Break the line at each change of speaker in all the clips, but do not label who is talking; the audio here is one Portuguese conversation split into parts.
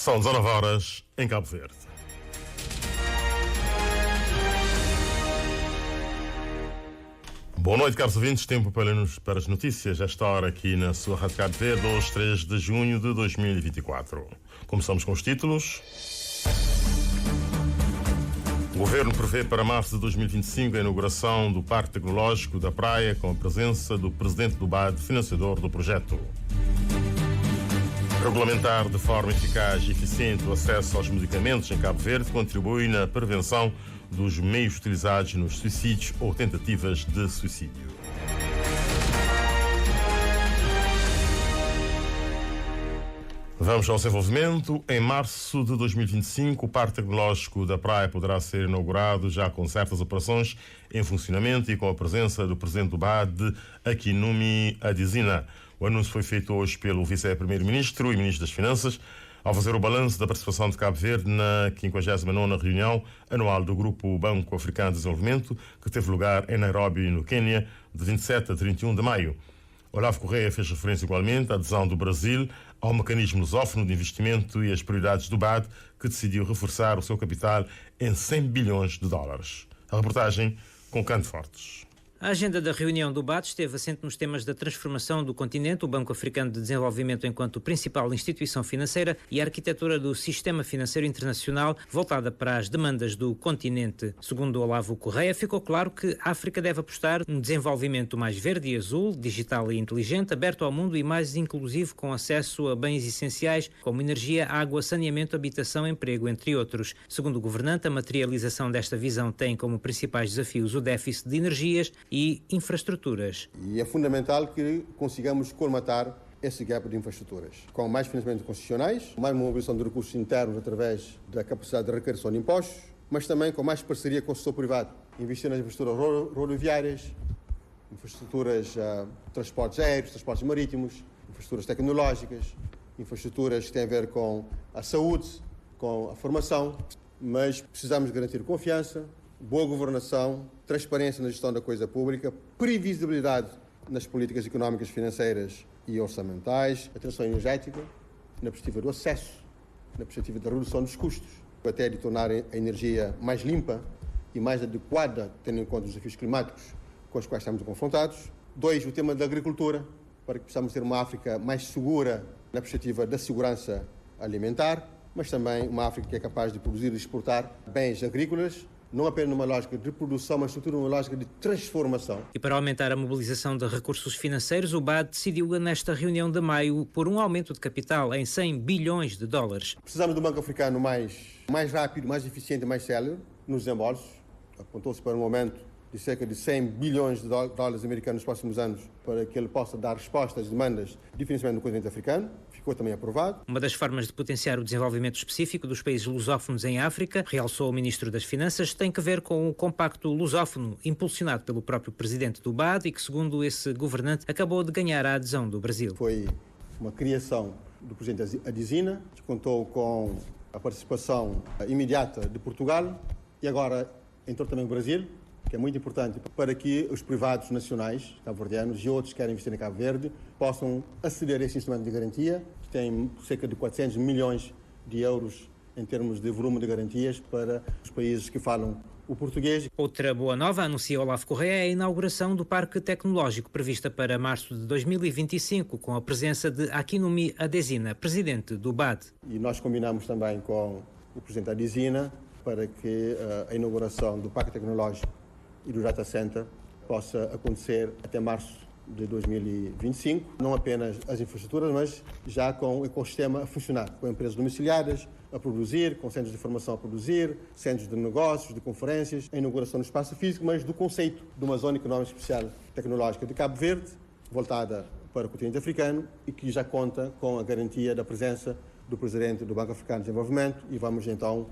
São 19 horas em Cabo Verde. Boa noite, caros ouvintes. Tempo para as notícias. Esta hora aqui na sua Rádio Cabo Verde, hoje 3 de junho de 2024. Começamos com os títulos. O Governo prevê para março de 2025 a inauguração do Parque Tecnológico da Praia com a presença do presidente do BAD, financiador do projeto. Regulamentar de forma eficaz e eficiente o acesso aos medicamentos em Cabo Verde contribui na prevenção dos meios utilizados nos suicídios ou tentativas de suicídio. Vamos ao desenvolvimento. Em março de 2025, o Parque Tecnológico da Praia poderá ser inaugurado já com certas operações em funcionamento e com a presença do presidente do BAD, Akinumi Adesina. O anúncio foi feito hoje pelo vice-primeiro-ministro e ministro das Finanças, ao fazer o balanço da participação de Cabo Verde na 59ª reunião anual do Grupo Banco Africano de Desenvolvimento, que teve lugar em Nairobi, no Quênia, de 27 a 31 de maio. Olavo Correia fez referência igualmente à adesão do Brasil ao mecanismo lusófono de investimento e às prioridades do BAD, que decidiu reforçar o seu capital em 100 bilhões de dólares. A reportagem com Canto Fortes.
A agenda da reunião do BAD esteve assente nos temas da transformação do continente, o Banco Africano de Desenvolvimento enquanto principal instituição financeira e a arquitetura do sistema financeiro internacional voltada para as demandas do continente. Segundo Olavo Correia, ficou claro que a África deve apostar num desenvolvimento mais verde e azul, digital e inteligente, aberto ao mundo e mais inclusivo, com acesso a bens essenciais como energia, água, saneamento, habitação, emprego, entre outros. Segundo o governante, a materialização desta visão tem como principais desafios o déficit de energias e infraestruturas.
E é fundamental que consigamos colmatar esse gap de infraestruturas, com mais financiamentos concessionais, mais mobilização de recursos internos através da capacidade de recarregação de impostos, mas também com mais parceria com o setor privado, investir nas infraestruturas rodoviárias, infraestruturas transportes aéreos, transportes marítimos, infraestruturas tecnológicas, infraestruturas que têm a ver com a saúde, com a formação, mas precisamos garantir confiança, boa governação, transparência na gestão da coisa pública, previsibilidade nas políticas económicas, financeiras e orçamentais, a transição energética, na perspectiva do acesso, na perspectiva da redução dos custos, até de tornar a energia mais limpa e mais adequada, tendo em conta os desafios climáticos com os quais estamos confrontados. 2, o tema da agricultura, para que possamos ter uma África mais segura na perspectiva da segurança alimentar, mas também uma África que é capaz de produzir e exportar bens agrícolas, não apenas numa lógica de produção, mas sobretudo numa lógica de transformação.
E para aumentar a mobilização de recursos financeiros, o BAD decidiu nesta reunião de maio por um aumento de capital em 100 bilhões de dólares.
Precisamos de um banco africano mais rápido, mais eficiente e mais célere nos desembolsos. Apontou-se para um aumento de cerca de 100 bilhões de dólares americanos nos próximos anos para que ele possa dar resposta às demandas de financiamento do continente africano. Ficou também aprovado.
Uma das formas de potenciar o desenvolvimento específico dos países lusófonos em África, realçou o Ministro das Finanças, tem que ver com o Compacto Lusófono, impulsionado pelo próprio Presidente do BAD e que, segundo esse governante, acabou de ganhar a adesão do Brasil.
Foi uma criação do Presidente Adesina, que contou com a participação imediata de Portugal e agora entrou também o Brasil, que é muito importante para que os privados nacionais cabo-verdianos e outros que querem investir em Cabo Verde possam aceder a esse instrumento de garantia, que tem cerca de 400 milhões de euros em termos de volume de garantias para os países que falam o português.
Outra boa nova, anuncia Olavo Correia, é a inauguração do Parque Tecnológico, prevista para março de 2025, com a presença de Akinumi Adesina, presidente do BAD.
E nós combinamos também com o presidente Adesina para que a inauguração do Parque Tecnológico e do Data Center possa acontecer até março de 2025. Não apenas as infraestruturas, mas já com o ecossistema a funcionar, com empresas domiciliadas a produzir, com centros de formação a produzir, centros de negócios, de conferências, a inauguração do espaço físico, mas do conceito de uma zona económica especial tecnológica de Cabo Verde, voltada para o continente africano e que já conta com a garantia da presença do Presidente do Banco Africano de Desenvolvimento e vamos então,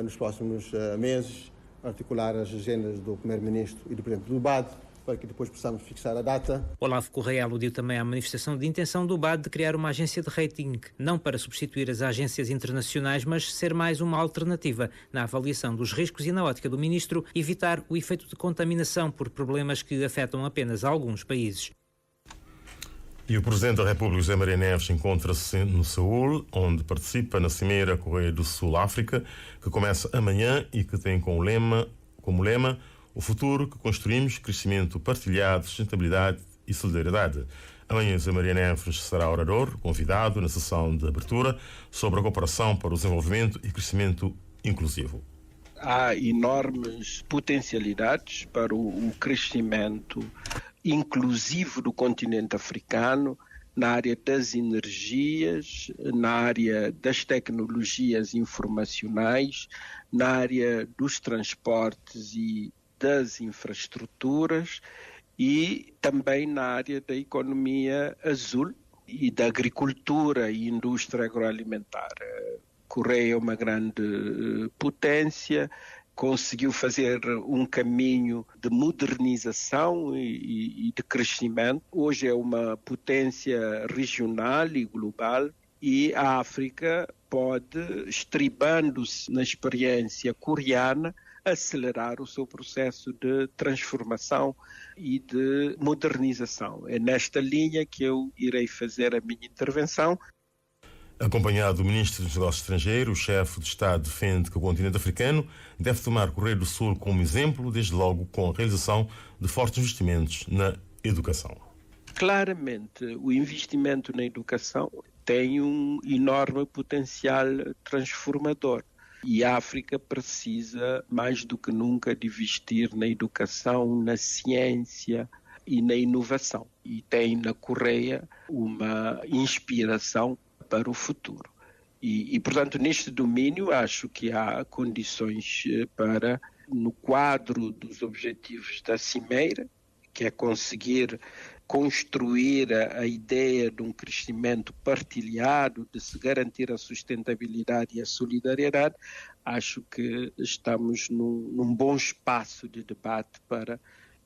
nos próximos meses, articular as agendas do Primeiro-Ministro e do Presidente do BAD para que depois possamos fixar a data.
Olavo Correia aludiu também à manifestação de intenção do BAD de criar uma agência de rating, não para substituir as agências internacionais, mas ser mais uma alternativa na avaliação dos riscos e, na ótica do Ministro, evitar o efeito de contaminação por problemas que afetam apenas alguns países.
E o Presidente da República, José Maria Neves, encontra-se no Seul, onde participa na Cimeira Correia do Sul-África, que começa amanhã e que tem como lema o futuro que construímos, crescimento partilhado, sustentabilidade e solidariedade. Amanhã, José Maria Neves será orador, convidado na sessão de abertura sobre a cooperação para o desenvolvimento e crescimento inclusivo.
Há enormes potencialidades para o crescimento inclusivo do continente africano na área das energias, na área das tecnologias informacionais, na área dos transportes e das infraestruturas e também na área da economia azul e da agricultura e indústria agroalimentar. A Coreia é uma grande potência, conseguiu fazer um caminho de modernização e de crescimento. Hoje é uma potência regional e global e a África pode, estribando-se na experiência coreana, acelerar o seu processo de transformação e de modernização. É nesta linha que eu irei fazer a minha intervenção.
Acompanhado do Ministro dos Negócios Estrangeiros, o chefe de Estado defende que o continente africano deve tomar a Coreia do Sul como exemplo, desde logo com a realização de fortes investimentos na educação.
Claramente, o investimento na educação tem um enorme potencial transformador. E a África precisa, mais do que nunca, de investir na educação, na ciência e na inovação. E tem na Coreia uma inspiração para o futuro. E, portanto, neste domínio, acho que há condições para, no quadro dos objetivos da Cimeira, que é conseguir construir a ideia de um crescimento partilhado, de se garantir a sustentabilidade e a solidariedade, acho que estamos num bom espaço de debate para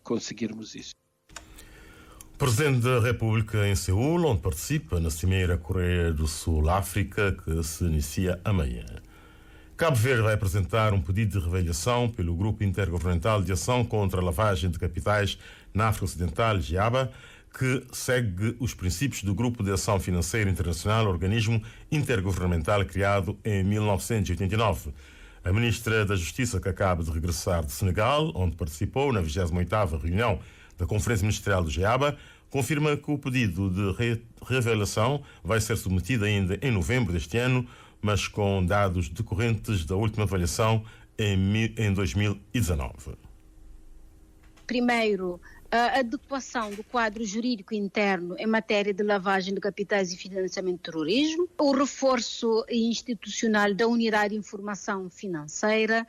conseguirmos isso.
Presidente da República em Seul, onde participa na Cimeira Correia do Sul-África, que se inicia amanhã. Cabo Verde vai apresentar um pedido de reavaliação pelo Grupo Intergovernamental de Ação contra a Lavagem de Capitais na África Ocidental, GIABA, que segue os princípios do Grupo de Ação Financeira Internacional, organismo intergovernamental criado em 1989. A Ministra da Justiça, que acaba de regressar de Senegal, onde participou na 28ª reunião da Conferência Ministerial do GIABA, confirma que o pedido de reavaliação vai ser submetido ainda em novembro deste ano, mas com dados decorrentes da última avaliação em 2019.
Primeiro, a adequação do quadro jurídico interno em matéria de lavagem de capitais e financiamento do terrorismo, o reforço institucional da Unidade de Informação Financeira,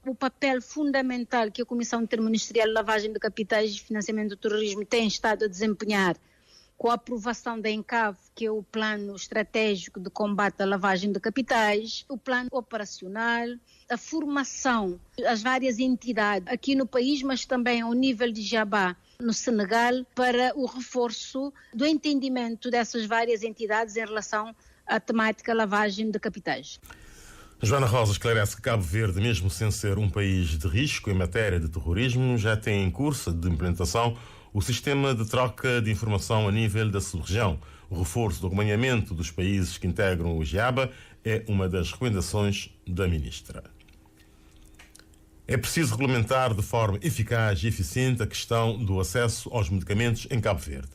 o papel fundamental que a Comissão Interministerial de Lavagem de Capitais e Financiamento do Terrorismo tem estado a desempenhar com a aprovação da ENCAV, que é o Plano Estratégico de Combate à Lavagem de Capitais, o Plano Operacional, a formação das várias entidades aqui no país, mas também ao nível de GIABA, no Senegal, para o reforço do entendimento dessas várias entidades em relação à temática lavagem de capitais.
Joana Rosa esclarece que Cabo Verde, mesmo sem ser um país de risco em matéria de terrorismo, já tem em curso de implementação o sistema de troca de informação a nível da sub-região. O reforço do acompanhamento dos países que integram o GIABA é uma das recomendações da Ministra. É preciso regulamentar de forma eficaz e eficiente a questão do acesso aos medicamentos em Cabo Verde.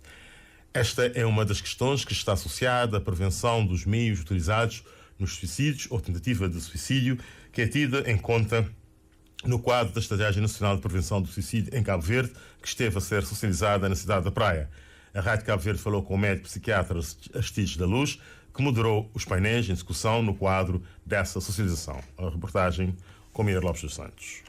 Esta é uma das questões que está associada à prevenção dos meios utilizados nos suicídios ou tentativa de suicídio, que é tida em conta no quadro da Estratégia Nacional de Prevenção do Suicídio em Cabo Verde, que esteve a ser socializada na cidade da Praia. A Rádio Cabo Verde falou com o médico psiquiatra Aristides da Luz, que moderou os painéis em discussão no quadro dessa socialização. A reportagem com Mira Lopes dos Santos.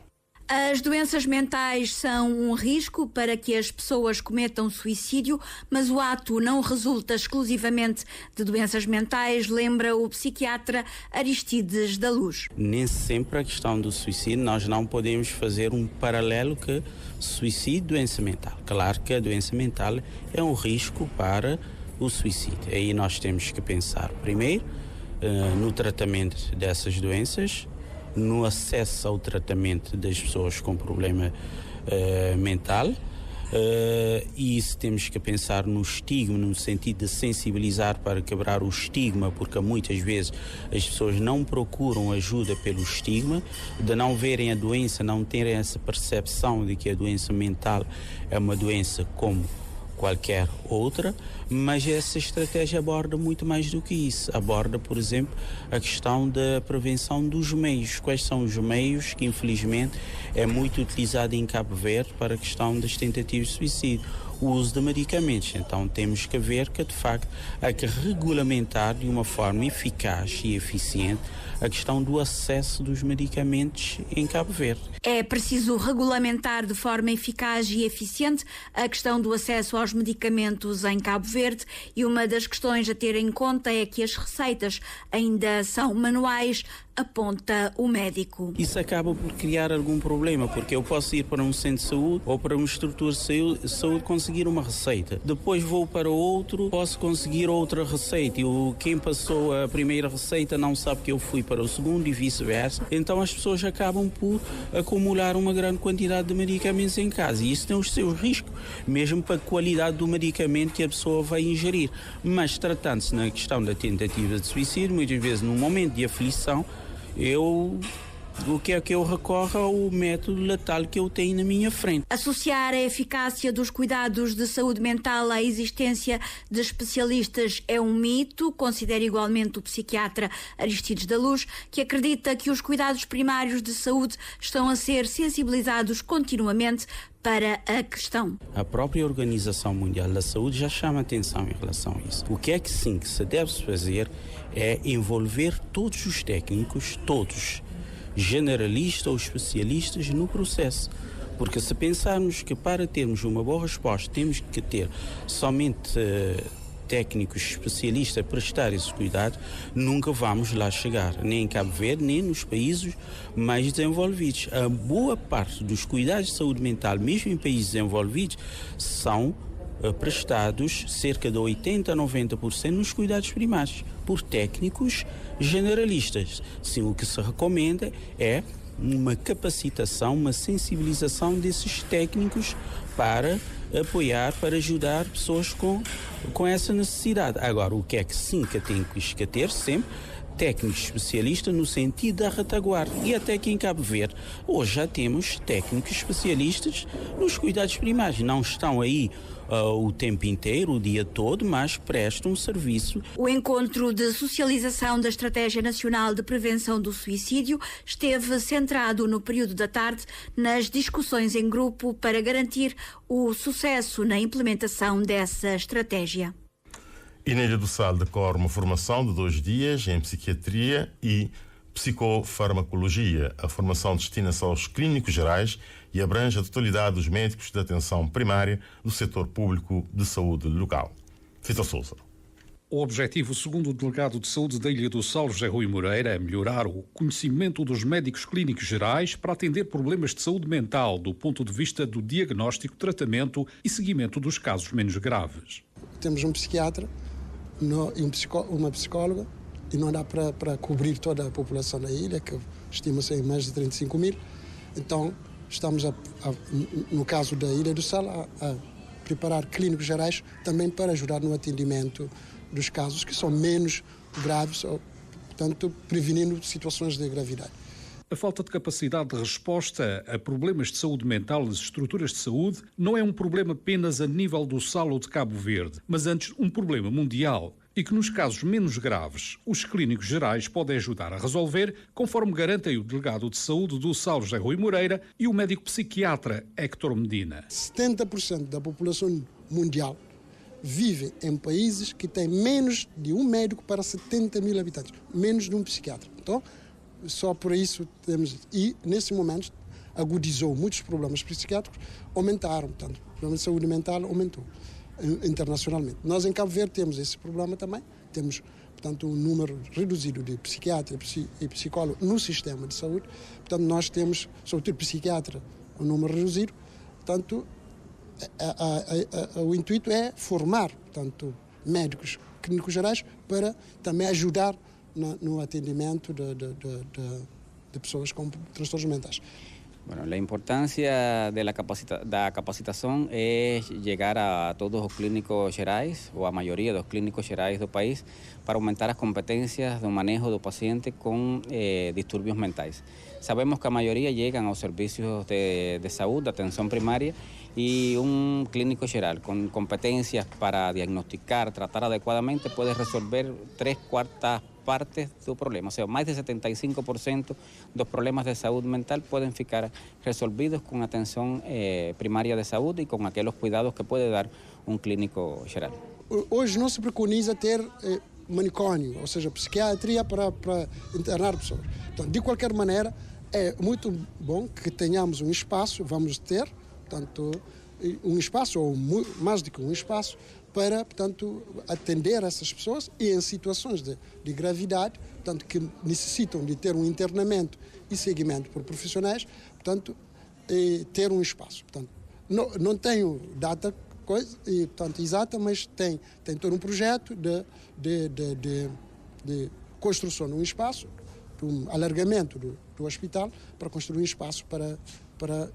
As doenças mentais são um risco para que as pessoas cometam suicídio, mas o ato não resulta exclusivamente de doenças mentais, lembra o psiquiatra Aristides da Luz.
Nem sempre a questão do suicídio, nós não podemos fazer um paralelo que suicídio e doença mental. Claro que a doença mental é um risco para o suicídio. Aí nós temos que pensar primeiro no tratamento dessas doenças, no acesso ao tratamento das pessoas com problema mental, E isso temos que pensar no estigma, no sentido de sensibilizar para quebrar o estigma, porque muitas vezes as pessoas não procuram ajuda pelo estigma, de não verem a doença, não terem essa percepção de que a doença mental é uma doença como qualquer outra, mas essa estratégia aborda muito mais do que isso. Aborda, por exemplo, a questão da prevenção dos meios. Quais são os meios que, infelizmente, é muito utilizado em Cabo Verde para a questão das tentativas de suicídio? O uso de medicamentos. Então temos que ver que, de facto, há que regulamentar de uma forma eficaz e eficiente a questão do acesso dos medicamentos em Cabo Verde.
É preciso regulamentar de forma eficaz e eficiente a questão do acesso aos medicamentos em Cabo Verde, e uma das questões a ter em conta é que as receitas ainda são manuais, aponta o médico.
Isso acaba por criar algum problema, porque eu posso ir para um centro de saúde ou para uma estrutura de saúde conseguir uma receita. Depois vou para outro, posso conseguir outra receita. E quem passou a primeira receita não sabe que eu fui para o segundo e vice-versa. Então as pessoas acabam por acumular uma grande quantidade de medicamentos em casa. E isso tem os seus riscos, mesmo para a qualidade do medicamento que a pessoa vai ingerir. Mas tratando-se na questão da tentativa de suicídio, muitas vezes num momento de aflição, o que é que eu recorro ao método letal que eu tenho na minha frente.
Associar a eficácia dos cuidados de saúde mental à existência de especialistas é um mito, considera igualmente o psiquiatra Aristides da Luz, que acredita que os cuidados primários de saúde estão a ser sensibilizados continuamente para a questão.
A própria Organização Mundial da Saúde já chama atenção em relação a isso. O que é que sim que se deve fazer é envolver todos os técnicos, todos, generalistas ou especialistas no processo. Porque se pensarmos que para termos uma boa resposta temos que ter somente técnicos especialistas a prestar esses cuidados, nunca vamos lá chegar, nem em Cabo Verde, nem nos países mais desenvolvidos. A boa parte dos cuidados de saúde mental, mesmo em países desenvolvidos, são prestados cerca de 80% a 90% nos cuidados primários, por técnicos generalistas. Sim, o que se recomenda é uma capacitação, uma sensibilização desses técnicos para apoiar, para ajudar pessoas com essa necessidade. Agora, o que é que sim que tem que ter sempre? Técnicos especialistas no sentido da retaguarda. E até que em Cabo Verde, hoje já temos técnicos especialistas nos cuidados primários. Não estão aí o tempo inteiro, o dia todo, mas prestam serviço.
O encontro de socialização da Estratégia Nacional de Prevenção do Suicídio esteve centrado no período da tarde nas discussões em grupo para garantir o sucesso na implementação dessa estratégia.
E na Ilha do Sal decorre uma formação de 2 dias em psiquiatria e psicofarmacologia. A formação destina-se aos clínicos gerais e abrange a totalidade dos médicos de atenção primária do setor público de saúde local. Vitor Sousa.
O objetivo, segundo o delegado de saúde da Ilha do Sal, José Rui Moreira, é melhorar o conhecimento dos médicos clínicos gerais para atender problemas de saúde mental do ponto de vista do diagnóstico, tratamento e seguimento dos casos menos graves.
Temos um psiquiatra e uma psicóloga, e não dá para cobrir toda a população da ilha, que estima-se em mais de 35 mil. Então, estamos, no caso da Ilha do Sal, a preparar clínicos gerais também para ajudar no atendimento dos casos que são menos graves, portanto, prevenindo situações de gravidade.
A falta de capacidade de resposta a problemas de saúde mental nas estruturas de saúde não é um problema apenas a nível do Sal ou de Cabo Verde, mas antes um problema mundial, e que nos casos menos graves os clínicos gerais podem ajudar a resolver, conforme garantem o delegado de saúde do Sal, José Rui Moreira, e o médico psiquiatra Héctor Medina.
70% da população mundial vive em países que têm menos de um médico para 70 mil habitantes, menos de um psiquiatra. Então, só por isso temos, e nesse momento agudizou muitos problemas psiquiátricos, aumentaram, portanto, o problema de saúde mental aumentou internacionalmente. Nós em Cabo Verde temos esse problema também, temos, portanto, um número reduzido de psiquiatra e psicólogo no sistema de saúde, portanto, nós temos, sobretudo psiquiatra, um número reduzido, portanto, o intuito é formar, portanto, médicos clínicos gerais para também ajudar no atendimento de pessoas com transtornos mentais.
Bueno, a importância da capacitação é chegar a todos os clínicos gerais, ou a maioria dos clínicos gerais do país, para aumentar as competências do manejo do paciente com distúrbios mentais. Sabemos que a maioria chegam aos serviços de saúde, de atenção primária, e clínico geral com competências para diagnosticar, tratar adequadamente, pode resolver 3/4 partes do problema. Ou seja, mais de 75% dos problemas de saúde mental podem ficar resolvidos com atenção primária de saúde e com aqueles cuidados que pode dar clínico geral.
Hoje não se preconiza ter manicômio, ou seja, psiquiatria para internar pessoas. Então, de qualquer maneira, é muito bom que tenhamos um espaço, vamos ter, portanto, um espaço, ou mais do que um espaço, para, portanto, atender essas pessoas e em situações de gravidade, portanto, que necessitam de ter um internamento e seguimento por profissionais, portanto, ter um espaço. Portanto, não tenho data portanto, exata, mas tem todo um projeto de construção de um espaço, de um alargamento do hospital para construir um espaço para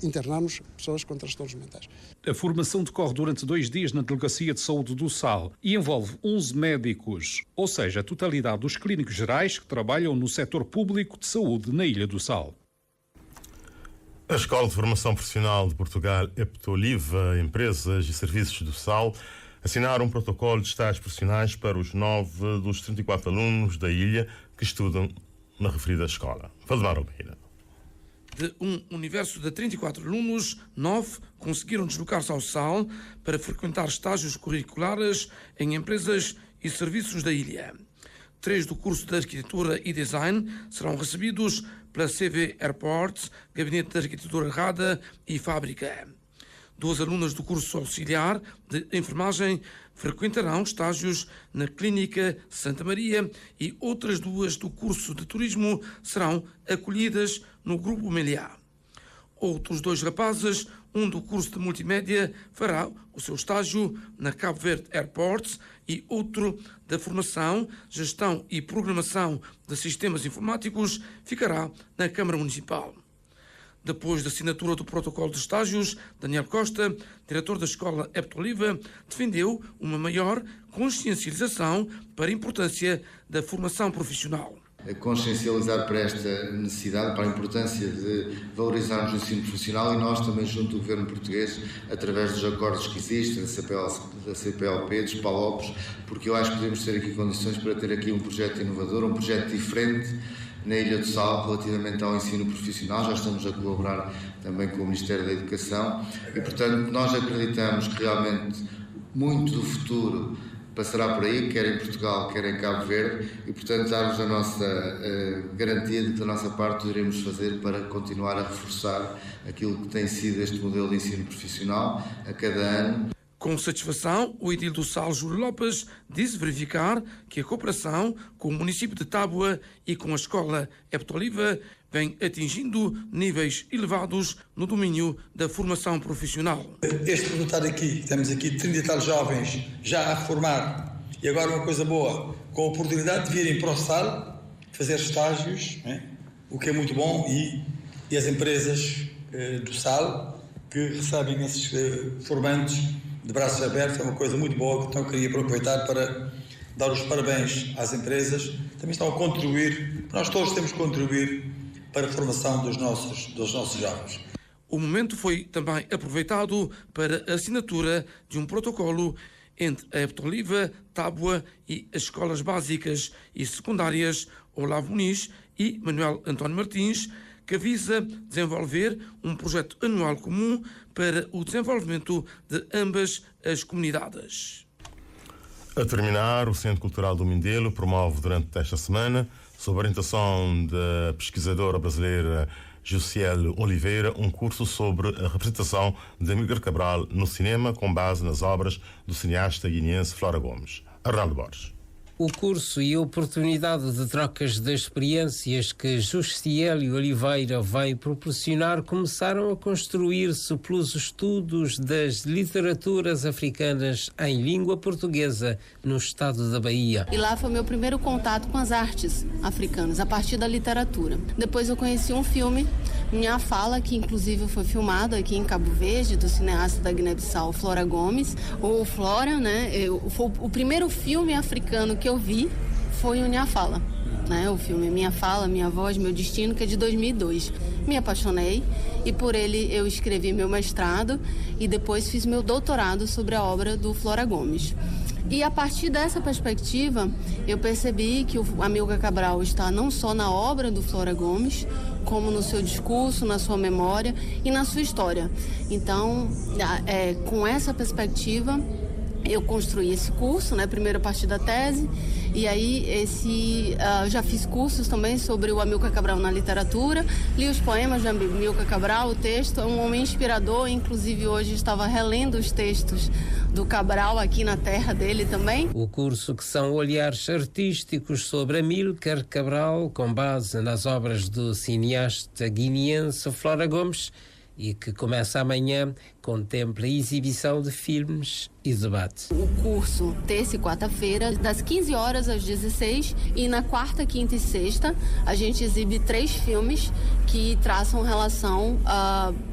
internarmos pessoas com transtornos mentais.
A formação decorre durante 2 dias na Delegacia de Saúde do Sal e envolve 11 médicos, ou seja, a totalidade dos clínicos gerais que trabalham no setor público de saúde na Ilha do Sal.
A Escola de Formação Profissional de Portugal, Eptoliva, Empresas e Serviços do Sal, assinaram um protocolo de estágios profissionais para os 9 dos 34 alunos da ilha que estudam na referida escola. Valdemar Almeida.
De um universo de 34 alunos, 9 conseguiram deslocar-se ao Sal para frequentar estágios curriculares em empresas e serviços da ilha. 3 do curso de Arquitetura e Design serão recebidos pela CV Airports, Gabinete de Arquitetura Rada e Fábrica. 2 alunas do curso auxiliar de enfermagem frequentarão estágios na Clínica Santa Maria e outras 2 do curso de turismo serão acolhidas no Grupo Meliá. Outros 2 rapazes, um do curso de multimédia, fará o seu estágio na Cabo Verde Airports e outro da formação, gestão e programação de sistemas informáticos ficará na Câmara Municipal. Depois da assinatura do protocolo de estágios, Daniel Costa, diretor da Escola Eptoliva, defendeu uma maior consciencialização para a importância da formação profissional.
Consciencializar para esta necessidade, para a importância de valorizarmos o ensino profissional e nós também junto do governo português, através dos acordos que existem, da CPLP, dos PALOPs, porque eu acho que podemos ter aqui condições para ter aqui um projeto inovador, um projeto diferente na Ilha do Sal relativamente ao ensino profissional. Já estamos a colaborar também com o Ministério da Educação e, portanto, nós acreditamos que realmente muito do futuro passará por aí, quer em Portugal, quer em Cabo Verde, e, portanto, dar-vos a nossa garantia de que da nossa parte iremos fazer para continuar a reforçar aquilo que tem sido este modelo de ensino profissional a cada ano.
Com satisfação, o edil do Sal, Júlio Lopes, disse verificar que a cooperação com o município de Tábua e com a Escola Eptoliva vem atingindo níveis elevados no domínio da formação profissional.
Este resultado aqui, temos aqui 30 e tal jovens já a formar, e agora uma coisa boa, com a oportunidade de virem para o Sal fazer estágios, o que é muito bom, e as empresas do Sal que recebem esses formandos de braços abertos, é uma coisa muito boa, então queria aproveitar para dar os parabéns às empresas, também estão a contribuir, nós todos temos que contribuir para a formação dos nossos jovens.
O momento foi também aproveitado para a assinatura de um protocolo entre a Eptoliva, Tábua e as escolas básicas e secundárias Olavo Muniz e Manuel António Martins, que visa desenvolver um projeto anual comum para o desenvolvimento de ambas as comunidades.
A terminar, o Centro Cultural do Mindelo promove durante esta semana, sob a orientação da pesquisadora brasileira Jussiele Oliveira, um curso sobre a representação de Amílcar Cabral no cinema com base nas obras do cineasta guineense Flora Gomes. Arnaldo Borges.
O curso e a oportunidade de trocas de experiências que Jussiele Oliveira vai proporcionar começaram a construir-se pelos estudos das literaturas africanas em língua portuguesa no estado da Bahia.
E lá foi meu primeiro contato com as artes africanas, a partir da literatura. Depois eu conheci um filme Minha Fala, que inclusive foi filmado aqui em Cabo Verde, do cineasta da Guiné-Bissau, Flora Gomes. O Flora, né, foi o primeiro filme africano que eu vi foi o Minha Fala. Né, o filme Minha Fala, Minha Voz, Meu Destino, que é de 2002. Me apaixonei e por ele eu escrevi meu mestrado e depois fiz meu doutorado sobre a obra do Flora Gomes. E a partir dessa perspectiva, eu percebi que o Amilcar Cabral está não só na obra do Flora Gomes, como no seu discurso, na sua memória e na sua história. Então, com essa perspectiva, eu construí esse curso, né, primeiro a partir da tese, e aí já fiz cursos também sobre o Amilcar Cabral na literatura, li os poemas de Amilcar Cabral, o texto é um homem inspirador, inclusive hoje estava relendo os textos do Cabral aqui na terra dele também.
O curso, que são olhares artísticos sobre Amilcar Cabral, com base nas obras do cineasta guineense Flora Gomes, e que começa amanhã, contempla a exibição de filmes e debate.
O curso, terça e quarta-feira, das 15 horas às 16, e na quarta, quinta e sexta, a gente exibe 3 filmes que traçam relação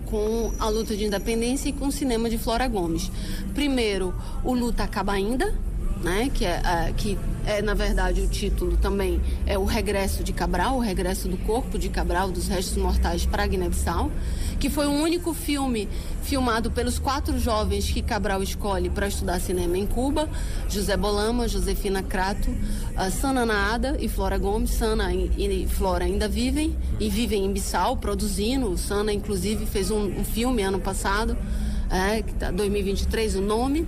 com a luta de independência e com o cinema de Flora Gomes. Primeiro, o Luta Acaba Ainda, né, que é, na verdade, o título também é o regresso de Cabral, o regresso do corpo de Cabral, dos restos mortais para a Guiné-Bissau, que foi o único filme filmado pelos 4 jovens que Cabral escolhe para estudar cinema em Cuba: José Bolama, Josefina Crato, Sana Naada e Flora Gomes. Sana e Flora ainda vivem em Bissau, produzindo. Sana, inclusive, fez um filme ano passado, 2023, o nome.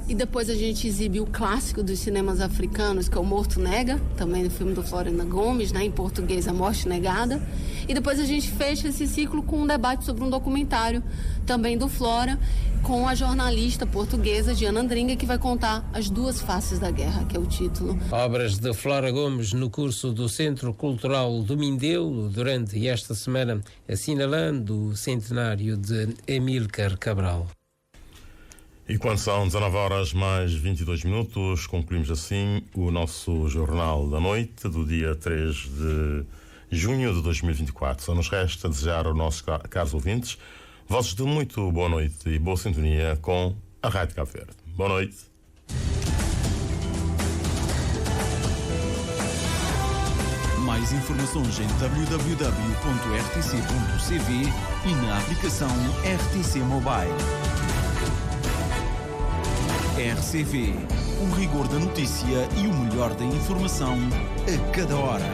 E depois a gente exibe o clássico dos cinemas africanos, que é o Morto Nega, também do filme do Flora Gomes, né, em português A Morte Negada. E depois a gente fecha esse ciclo com um debate sobre um documentário também do Flora, com a jornalista portuguesa Diana Andringa, que vai contar As Duas Faces da Guerra, que é o título.
Obras de Flora Gomes no curso do Centro Cultural do Mindelo durante esta semana, assinalando o centenário de Amilcar Cabral.
E quando são 19 horas mais 22 minutos, concluímos assim o nosso Jornal da Noite do dia 3 de junho de 2024. Só nos resta desejar aos nossos caros ouvintes vozes de muito boa noite e boa sintonia com a Rádio Cabo Verde. Boa noite.
Mais informações em www.rtc.cv e na aplicação RTC Mobile. RCV, o rigor da notícia e o melhor da informação a cada hora.